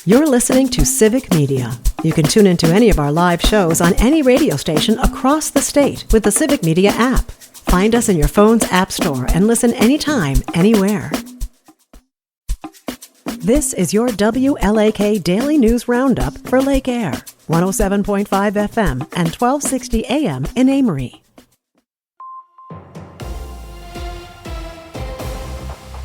You're listening to Civic Media. You can tune into any of our live shows on any radio station across the state with the Civic Media app. Find us in your phone's app store and listen anytime, anywhere. This is your WLAK Daily News Roundup for Lake Air, 107.5 FM and 1260 AM in Amory.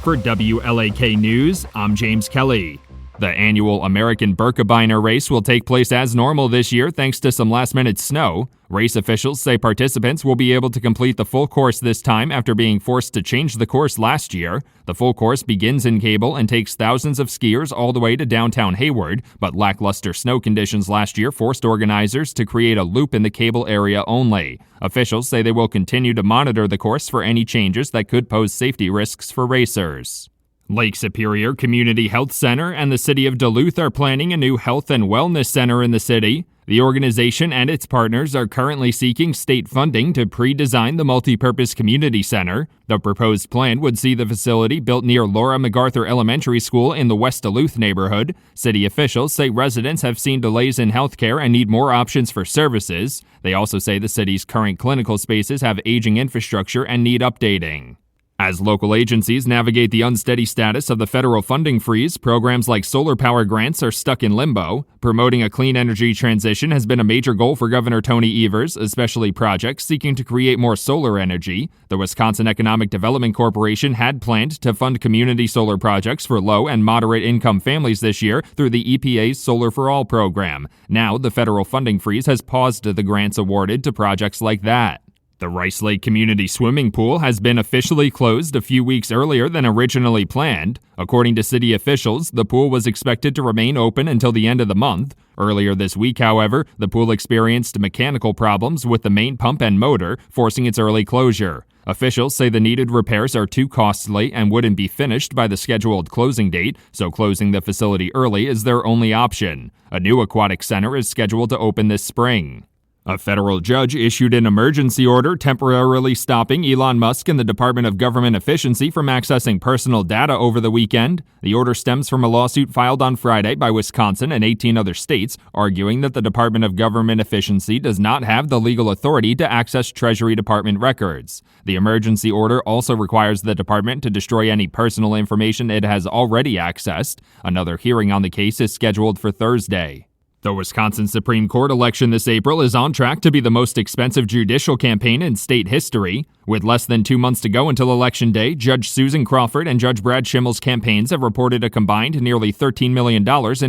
For WLAK News, I'm James Kelly. The annual American Birkebeiner race will take place as normal this year thanks to some last-minute snow. Race officials say participants will be able to complete the full course this time after being forced to change the course last year. The full course begins in Cable and takes thousands of skiers all the way to downtown Hayward, but lackluster snow conditions last year forced organizers to create a loop in the Cable area only. Officials say they will continue to monitor the course for any changes that could pose safety risks for racers. Lake Superior Community Health Center and the City of Duluth are planning a new health and wellness center in the city. The organization and its partners are currently seeking state funding to pre-design the multi-purpose community center. The proposed plan would see the facility built near Laura MacArthur Elementary School in the West Duluth neighborhood. City officials say residents have seen delays in healthcare and need more options for services. They also say the city's current clinical spaces have aging infrastructure and need updating. As local agencies navigate the unsteady status of the federal funding freeze, programs like solar power grants are stuck in limbo. Promoting a clean energy transition has been a major goal for Governor Tony Evers, especially projects seeking to create more solar energy. The Wisconsin Economic Development Corporation had planned to fund community solar projects for low and moderate income families this year through the EPA's Solar for All program. Now, the federal funding freeze has paused the grants awarded to projects like that. The Rice Lake Community Swimming Pool has been officially closed a few weeks earlier than originally planned. According to city officials, the pool was expected to remain open until the end of the month. Earlier this week, however, the pool experienced mechanical problems with the main pump and motor, forcing its early closure. Officials say the needed repairs are too costly and wouldn't be finished by the scheduled closing date, so closing the facility early is their only option. A new aquatic center is scheduled to open this spring. A federal judge issued an emergency order temporarily stopping Elon Musk and the Department of Government Efficiency from accessing personal data over the weekend. The order stems from a lawsuit filed on Friday by Wisconsin and 18 other states, arguing that the Department of Government Efficiency does not have the legal authority to access Treasury Department records. The emergency order also requires the department to destroy any personal information it has already accessed. Another hearing on the case is scheduled for Thursday. The Wisconsin Supreme Court election this April is on track to be the most expensive judicial campaign in state history. With less than 2 months to go until Election Day, Judge Susan Crawford and Judge Brad Schimmel's campaigns have reported a combined nearly $13 million in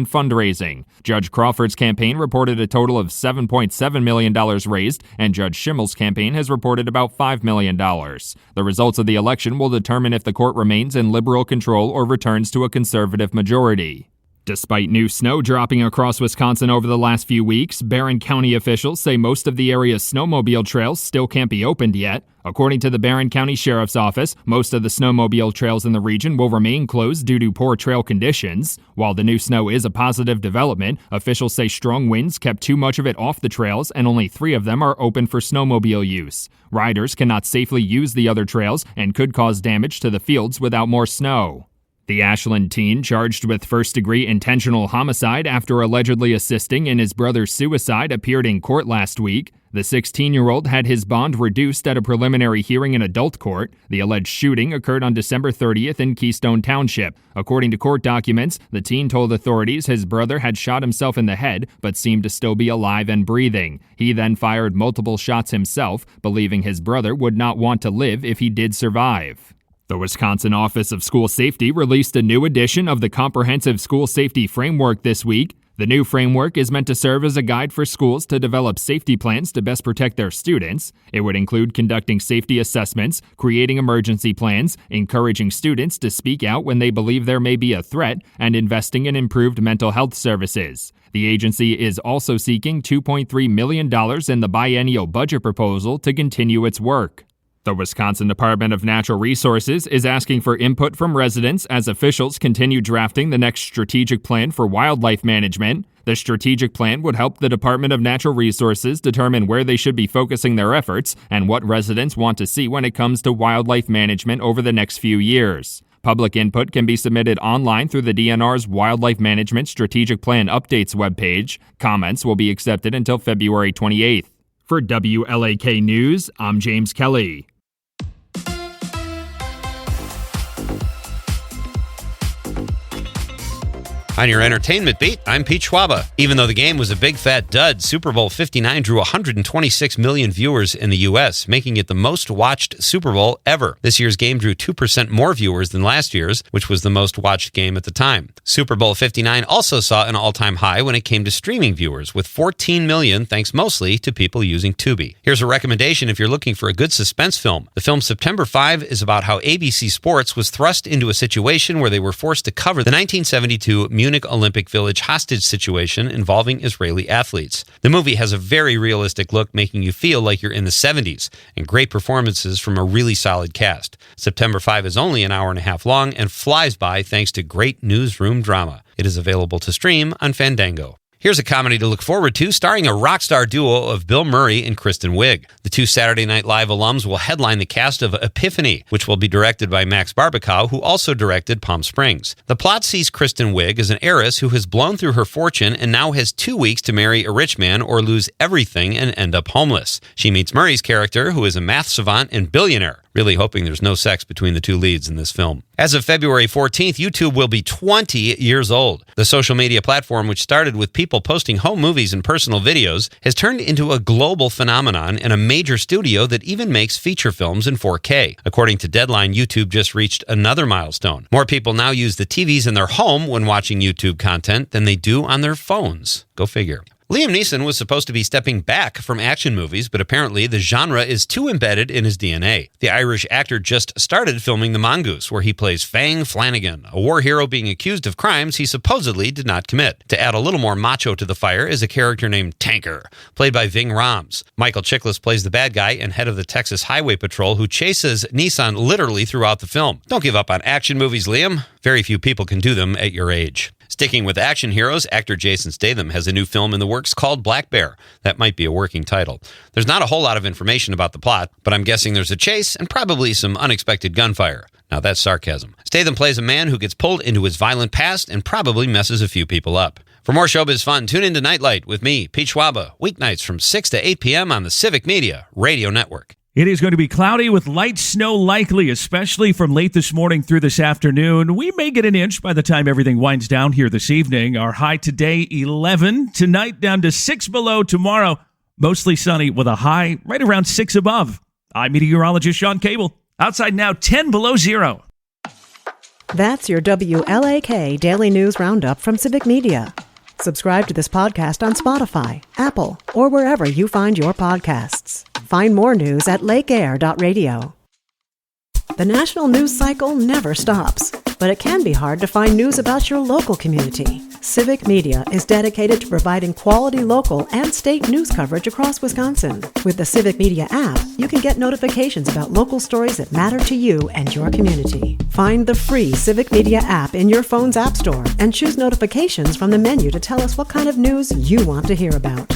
fundraising. Judge Crawford's campaign reported a total of $7.7 million raised, and Judge Schimmel's campaign has reported about $5 million. The results of the election will determine if the court remains in liberal control or returns to a conservative majority. Despite new snow dropping across Wisconsin over the last few weeks, Barron County officials say most of the area's snowmobile trails still can't be opened yet. According to the Barron County Sheriff's Office, most of the snowmobile trails in the region will remain closed due to poor trail conditions. While the new snow is a positive development, officials say strong winds kept too much of it off the trails and only 3 of them are open for snowmobile use. Riders cannot safely use the other trails and could cause damage to the fields without more snow. The Ashland teen charged with first-degree intentional homicide after allegedly assisting in his brother's suicide appeared in court last week. The 16-year-old had his bond reduced at a preliminary hearing in adult court. The alleged shooting occurred on December 30th in Keystone Township. According to court documents, the teen told authorities his brother had shot himself in the head but seemed to still be alive and breathing. He then fired multiple shots himself, believing his brother would not want to live if he did survive. The Wisconsin Office of School Safety released a new edition of the Comprehensive School Safety Framework this week. The new framework is meant to serve as a guide for schools to develop safety plans to best protect their students. It would include conducting safety assessments, creating emergency plans, encouraging students to speak out when they believe there may be a threat, and investing in improved mental health services. The agency is also seeking $2.3 million in the biennial budget proposal to continue its work. The Wisconsin Department of Natural Resources is asking for input from residents as officials continue drafting the next strategic plan for wildlife management. The strategic plan would help the Department of Natural Resources determine where they should be focusing their efforts and what residents want to see when it comes to wildlife management over the next few years. Public input can be submitted online through the DNR's Wildlife Management Strategic Plan Updates webpage. Comments will be accepted until February 28th. For WLAK News, I'm James Kelly. On your entertainment beat, I'm Pete Schwaba. Even though the game was a big fat dud, Super Bowl 59 drew 126 million viewers in the U.S., making it the most watched Super Bowl ever. This year's game drew 2% more viewers than last year's, which was the most watched game at the time. Super Bowl 59 also saw an all-time high when it came to streaming viewers, with 14 million, thanks mostly to people using Tubi. Here's a recommendation if you're looking for a good suspense film. The film September 5 is about how ABC Sports was thrust into a situation where they were forced to cover the 1972 Munich Olympic Village hostage situation involving Israeli athletes. The movie has a very realistic look, making you feel like you're in the 70s, and great performances from a really solid cast. September 5 is only an hour and a half long and flies by thanks to great newsroom drama. It is available to stream on Fandango. Here's a comedy to look forward to, starring a rock star duo of Bill Murray and Kristen Wiig. The two Saturday Night Live alums will headline the cast of Epiphany, which will be directed by Max Barbakow, who also directed Palm Springs. The plot sees Kristen Wiig as an heiress who has blown through her fortune and now has 2 weeks to marry a rich man or lose everything and end up homeless. She meets Murray's character, who is a math savant and billionaire. Really hoping there's no sex between the two leads in this film. As of February 14th, YouTube will be 20 years old. The social media platform, which started with people posting home movies and personal videos, has turned into a global phenomenon and a major studio that even makes feature films in 4K. According to Deadline, YouTube just reached another milestone. More people now use the TVs in their home when watching YouTube content than they do on their phones. Go figure. Liam Neeson was supposed to be stepping back from action movies, but apparently the genre is too embedded in his DNA. The Irish actor just started filming The Mongoose, where he plays Fang Flanagan, a war hero being accused of crimes he supposedly did not commit. To add a little more macho to the fire is a character named Tanker, played by Ving Rhames. Michael Chiklis plays the bad guy and head of the Texas Highway Patrol, who chases Neeson literally throughout the film. Don't give up on action movies, Liam. Very few people can do them at your age. Sticking with action heroes, actor Jason Statham has a new film in the works called Black Bear. That might be a working title. There's not a whole lot of information about the plot, but I'm guessing there's a chase and probably some unexpected gunfire. Now that's sarcasm. Statham plays a man who gets pulled into his violent past and probably messes a few people up. For more showbiz fun, tune in to Nightlight with me, Pete Schwaba, weeknights from 6 to 8 p.m. on the Civic Media Radio Network. It is going to be cloudy with light snow likely, especially from late this morning through this afternoon. We may get an inch by the time everything winds down here this evening. Our high today, 11. Tonight, down to 6 below. Tomorrow, mostly sunny with a high right around 6 above. I'm meteorologist Sean Cable. Outside now, 10 below zero. That's your WLAK Daily News Roundup from Civic Media. Subscribe to this podcast on Spotify, Apple, or wherever you find your podcasts. Find more news at lakeair.radio. The national news cycle never stops, but it can be hard to find news about your local community. Civic Media is dedicated to providing quality local and state news coverage across Wisconsin. With the Civic Media app, you can get notifications about local stories that matter to you and your community. Find the free Civic Media app in your phone's app store and choose notifications from the menu to tell us what kind of news you want to hear about.